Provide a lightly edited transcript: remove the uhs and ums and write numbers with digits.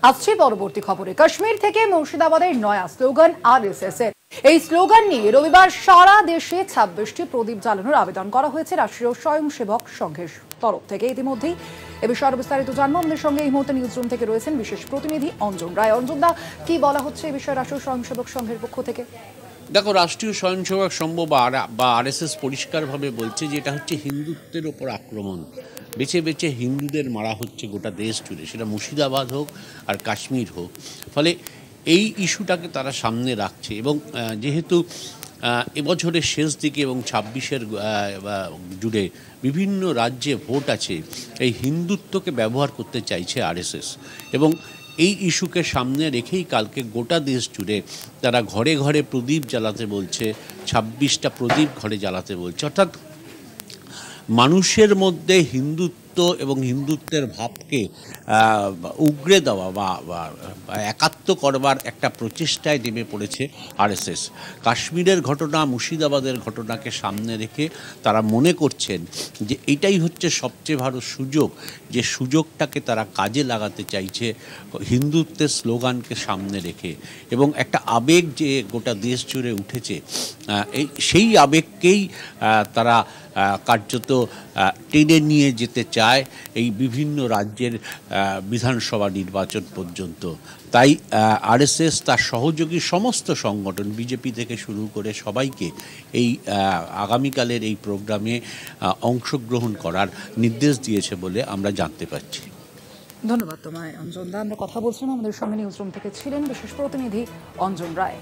আসছে পরবর্তী খবরে। কাশ্মীর থেকে মুর্শিদাবাদের নয়া স্লোগান আরএসএস এর। এই স্লোগান নিয়ে রবিবার সারা দেশে 26টি প্রদীপ জ্বালানোর আবেদন করা হয়েছে রাষ্ট্রীয় স্বয়ংসেবক সংঘের তরফ থেকে। ইতিমধ্যেই এ বিষয়ে বিস্তারিত জানবো। আমাদের সঙ্গে এই মুহূর্তে নিউজ রুম থেকে রয়েছেন বিশেষ প্রতিনিধি অঞ্জন রায়। অঞ্জন দা, কি বলা হচ্ছে এই বিষয়ে রাষ্ট্রীয় স্বয়ংসেবক সংঘের পক্ষ থেকে? দেখো, রাষ্ট্রীয় স্বয়ংসেবক সংঘ বা আরএসএস পরিষ্কারভাবে বলছে যে এটা হচ্ছে হিন্দুত্বের ওপর আক্রমণ। বেছে বেছে হিন্দুদের মারা হচ্ছে গোটা দেশ জুড়ে, সেটা মুর্শিদাবাদ হোক আর কাশ্মীর হোক। ফলে এই ইস্যুটাকে তারা সামনে রাখছে এবং যেহেতু এবছরের শেষ দিকে এবং 26-এর জুড়ে বিভিন্ন রাজ্যে ভোট আছে, এই হিন্দুত্বকে ব্যবহার করতে চাইছে আরএসএস এবং এই ইস্যুকে সামনে রেখেই কালকে গোটা দেশ জুড়ে তারা ঘরে ঘরে প্রদীপ জ্বালাতে বলছে, 26টা প্রদীপ ঘরে জ্বালাতে বলছে। অর্থাৎ মানুষের মধ্যে হিন্দুত্ব এবং হিন্দুত্বের ভাবকে উগরে দেওয়া বা একাত্ম করবার একটা প্রচেষ্টায় নেমে পড়েছে আরএসএস। কাশ্মীরের ঘটনা, মুর্শিদাবাদের ঘটনাকে সামনে রেখে তারা মনে করছেন যে এটাই হচ্ছে সবচেয়ে ভালো সুযোগ, যে সুযোগটাকে তারা কাজে লাগাতে চাইছে হিন্দুত্বের স্লোগানকে সামনে রেখে। এবং একটা আবেগ যে গোটা দেশ জুড়ে উঠেছে, সেই আবেগকেই তারা কার্যত টেনে নিয়ে যেতে চায় এই বিভিন্ন রাজ্যের বিধানসভা নির্বাচন পর্যন্ত। তাই আরএসএস তার সহযোগী সমস্ত সংগঠন, বিজেপি থেকে শুরু করে সবাইকে এই আগামীকালের এই প্রোগ্রামে অংশগ্রহণ করার নির্দেশ দিয়েছে বলে আমরা জানতে পারছি। ধন্যবাদ তোমায় অঞ্জন দা। আমরা কথা বলছিলাম, আমাদের সঙ্গে নিউজ রুম থেকে ছিলেন বিশেষ প্রতিনিধি অঞ্জন রায়।